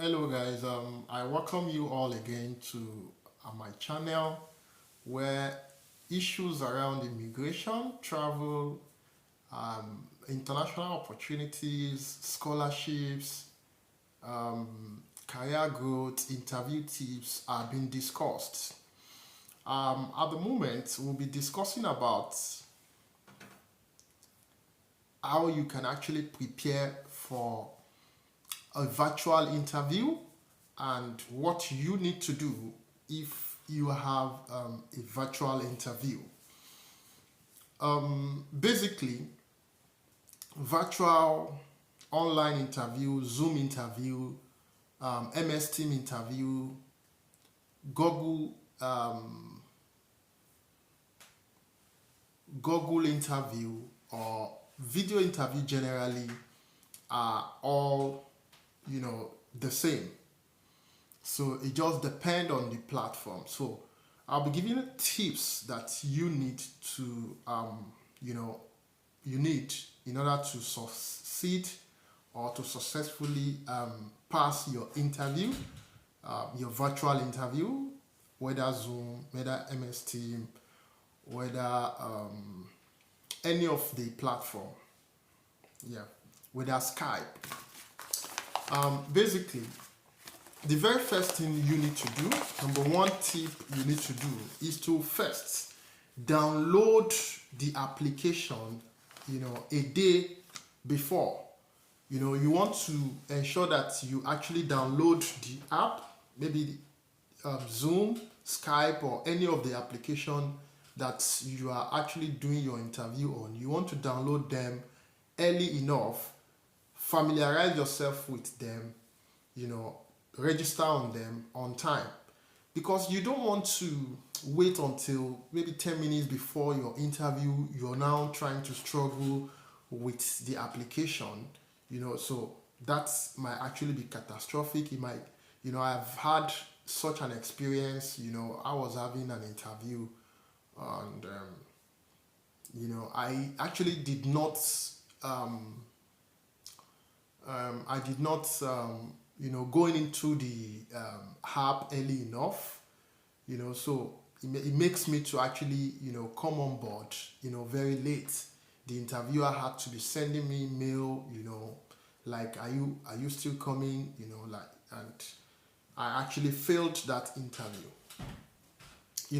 Hello guys, I welcome you all again to my channel where issues around immigration, travel, international opportunities, scholarships, career growth, interview tips are being discussed. At the moment, we'll be discussing about how you can actually prepare for a virtual interview and what you need to do if you have a virtual interview. Basically, virtual online interview, Zoom interview, MS Team interview, Google Google interview, or video interview generally are all the same. So it just depends on the platform. So I'll be giving you tips that you need to you know you need in order to succeed or to successfully pass your interview, your virtual interview, whether Zoom, whether MS Team, whether any of the platform, yeah, whether Skype. Basically, the very first thing you need to do, number one tip you need to do, is to first download the application, a day before. You want to ensure that you actually download the app, maybe Zoom, Skype, or any of the application that you are actually doing your interview on. You want to download them early enough, familiarize yourself with them, register on them on time, because you don't want to wait until maybe 10 minutes before your interview. You're now trying to struggle with the application, so that might actually be catastrophic. It might, I've had such an experience. I was having an interview, and I actually did not going into the app early enough, so it makes me to actually, come on board, very late. The interviewer had to be sending me mail, like, are you still coming, and I actually failed that interview,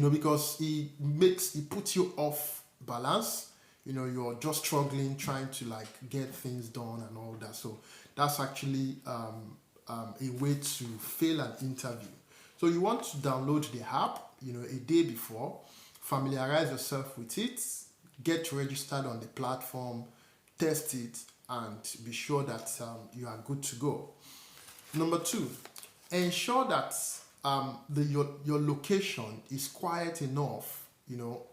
because it puts you off balance. You're just struggling trying to like get things done and all that. So that's actually a way to fail an interview. So you want to download the app, a day before, familiarize yourself with it, get registered on the platform, test it, and be sure that you are good to go. Number two, ensure that your location is quiet enough,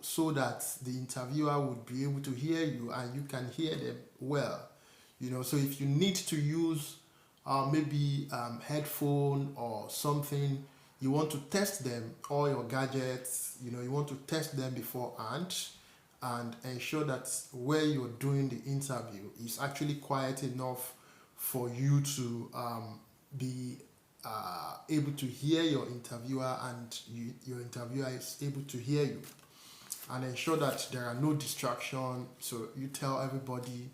so that the interviewer would be able to hear you and you can hear them well. So if you need to use maybe headphone or something, you want to test them, all your gadgets, you want to test them beforehand, and ensure that where you're doing the interview is actually quiet enough for you to be able to hear your interviewer, and your interviewer is able to hear you. And ensure that there are no distractions. So you tell everybody,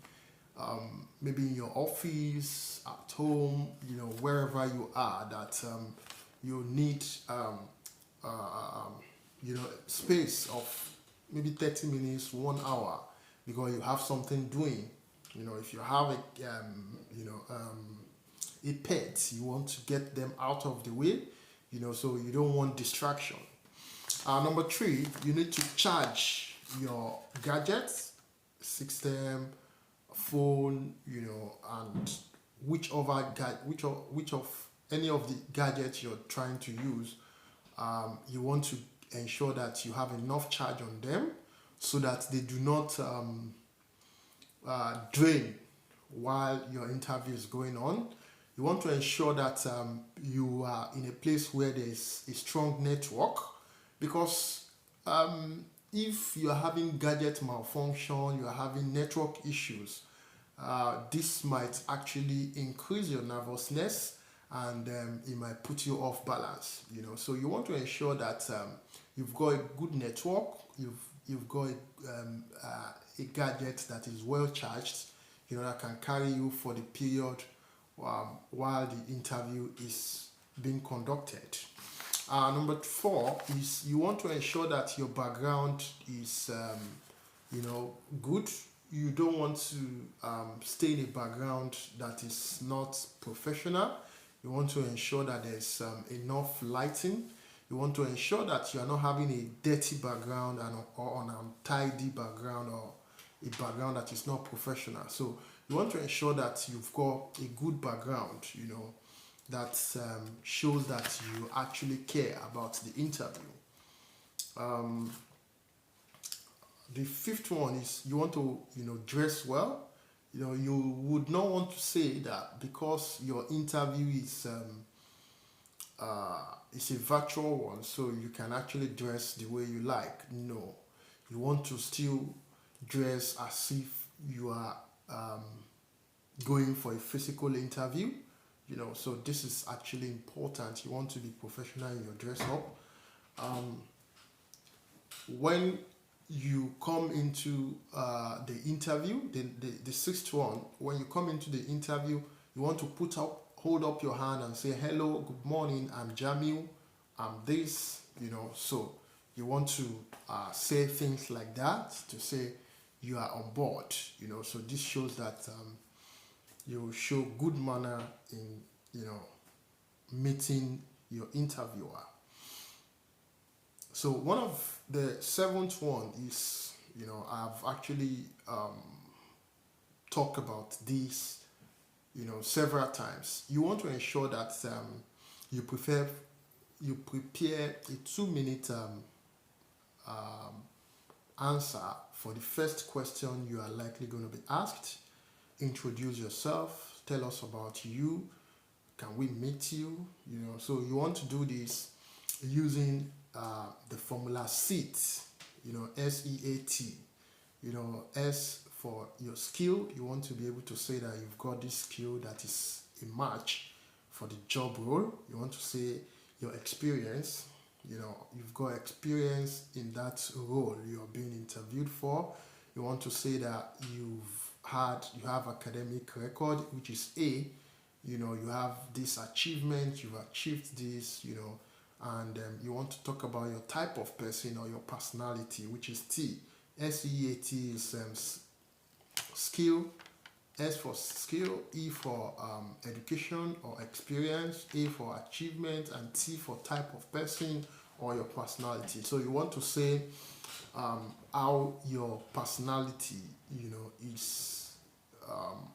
maybe in your office, at home, wherever you are, that you need space of maybe 30 minutes, 1 hour, because you have something doing. If you have a pet, you want to get them out of the way, so you don't want distraction. Number three, you need to charge your gadgets, system, phone, and which of any of the gadgets you're trying to use. You want to ensure that you have enough charge on them so that they do not drain while your interview is going on. You want to ensure that you are in a place where there is a strong network, because if you are having gadget malfunction, you are having network issues, this might actually increase your nervousness and it might put you off balance. So you want to ensure that you've got a good network, you've got a gadget that is well charged, that can carry you for the period while the interview is being conducted. Number 4 is you want to ensure that your background is good. You don't want to stay in a background that is not professional. You want to ensure that there's enough lighting. You want to ensure that you are not having a dirty background or an untidy background, or a background that is not professional. So you want to ensure that you've got a good background, that shows that you actually care about the interview. The 5th one is you want to dress well. You would not want to say that because your interview is it's a virtual one, so you can actually dress the way you like. No, you want to still dress as if you are going for a physical interview. So this is actually important. You want to be professional in your dress up. When you come into the interview, the 6th one, when you come into the interview, you want to hold up your hand and say, hello, good morning, I'm Jamil, I'm this, so you want to say things like that to say you are on board, so this shows that you show good manner in, meeting your interviewer. So one of the 7th one is, I've actually talked about this, several times. You want to ensure that you prepare a 2-minute answer for the first question you are likely going to be asked. Introduce yourself, tell us about you, can we meet you, so you want to do this using the formula SEAT, SEAT, S for your skill. You want to be able to say that you've got this skill that is a match for the job role. You want to say your experience, you've got experience in that role you're being interviewed for. You want to say that you have academic record, which is A. You have this achievement, you've achieved this, and you want to talk about your type of person or your personality, which is T. SEAT is skill, S for skill, E for education or experience, A for achievement, and T for type of person or your personality. So you want to say how your personality, is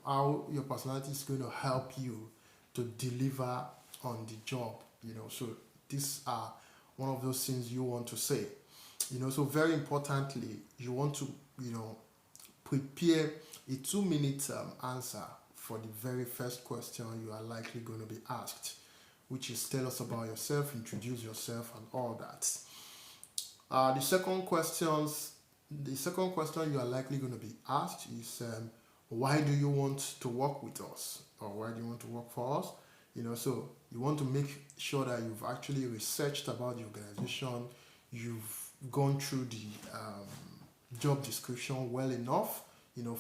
how your personality is going to help you to deliver on the job. So these are one of those things you want to say. So very importantly, you want to prepare a 2-minute answer for the very first question you are likely going to be asked, which is tell us about yourself, introduce yourself, and all that. The second question you are likely going to be asked is why do you want to work with us, or why do you want to work for us? So you want to make sure that you've actually researched about the organization, you've gone through the job description well enough,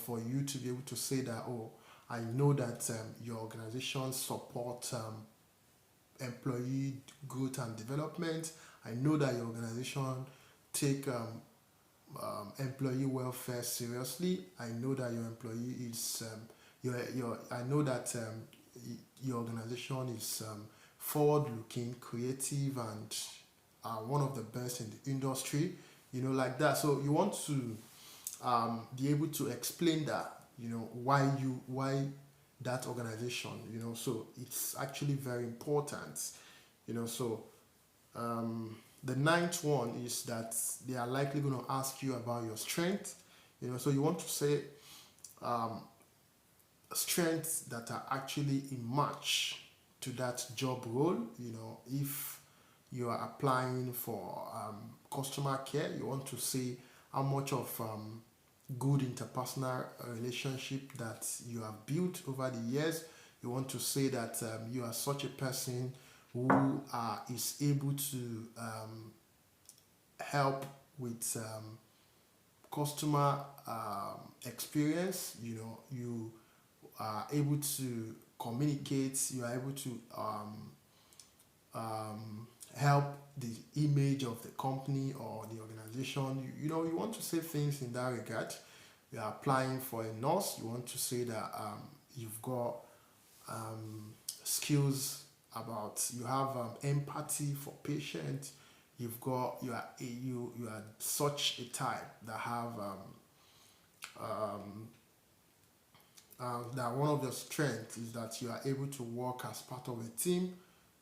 for you to be able to say that, oh, I know that your organization support employee growth and development. I know that your organization take employee welfare seriously. I know that your employee is I know that your organization is forward-looking, creative, and one of the best in the industry. Like that. So you want to be able to explain that. Why that organization. So it's actually very important. So the 9th one is that they are likely going to ask you about your strength. So you want to say strengths that are actually a match to that job role. If you are applying for customer care, you want to say how much of good interpersonal relationship that you have built over the years. You want to say that you are such a person who is able to help with customer experience. You know, you are able to communicate, you are able to help the image of the company or the organization. You know, you want to say things in that regard. You are applying for a nurse, you want to say that you've got skills about, you have empathy for patients. You've got, you are such a type that have that one of your strengths is that you are able to work as part of a team.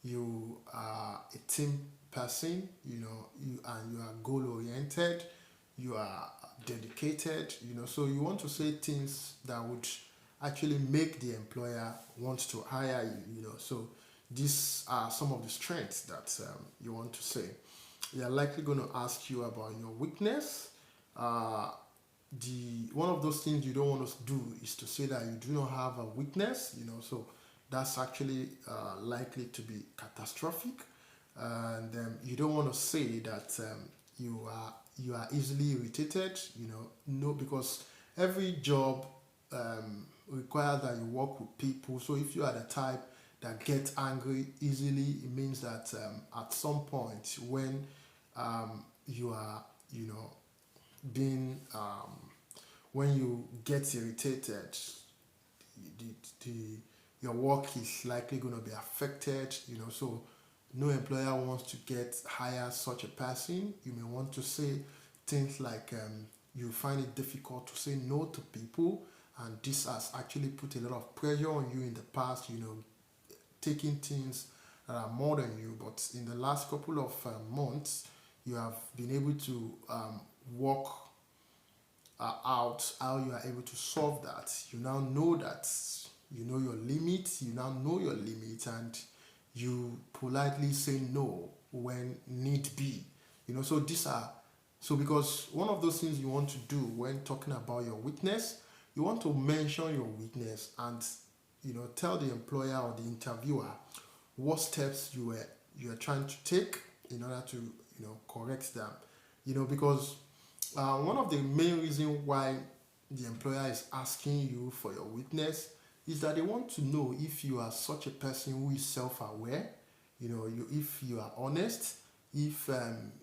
You are a team person, you know, and you are goal oriented, you are dedicated, you know, so you want to say things that would actually make the employer want to hire you, you know. So these are some of the strengths that you want to say. They are likely going to ask you about your weakness. uh, the one of those things you don't want to do is to say that you do not have a weakness, you know. So that's actually likely to be catastrophic. And you don't want to say that you are easily irritated, you know. No, because every job requires that you work with people. So if you are the type that gets angry easily, it means that at some point when you are, you know, being when you get irritated, the, the your work is likely going to be affected, you know. So no employer wants to get hire such a person. You may want to say things like you find it difficult to say no to people, and this has actually put a lot of pressure on you in the past, you know, taking things that are more than you. But in the last couple of months, you have been able to work out how you are able to solve that. You now know that, you know your limits, you now know your limits, and you politely say no when need be. You know, so these are, so because one of those things you want to do when talking about your weakness, you want to mention your weakness and, you know, tell the employer or the interviewer what steps you are trying to take in order to, you know, correct them. You know, because one of the main reasons why the employer is asking you for your weakness is that they want to know if you are such a person who is self-aware, you know, if you are honest, if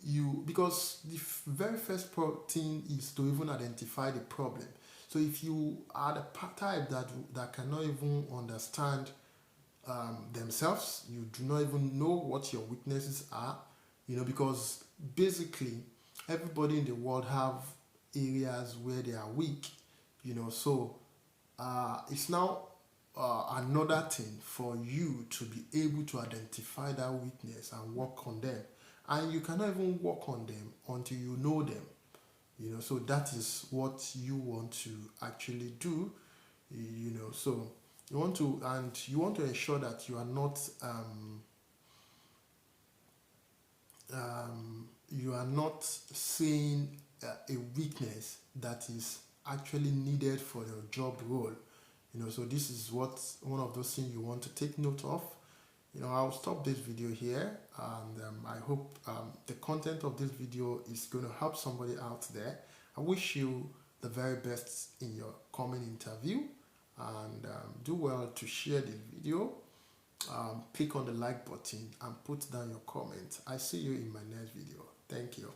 you, because the very first thing is to even identify the problem. So if you are the type that cannot even understand themselves, you do not even know what your weaknesses are, you know, because basically everybody in the world have areas where they are weak, you know. So it's now another thing for you to be able to identify that weakness and work on them. And you cannot even work on them until you know them, you know. So that is what you want to actually do, you know. So you want to, and you want to ensure that you are not you are not saying a weakness that is actually needed for your job role, you know. So this is what one of those things you want to take note of. You know, I'll stop this video here, and I hope the content of this video is going to help somebody out there. I wish you the very best in your coming interview, and do well to share this video. Click on the like button and put down your comment. I see you in my next video. Thank you.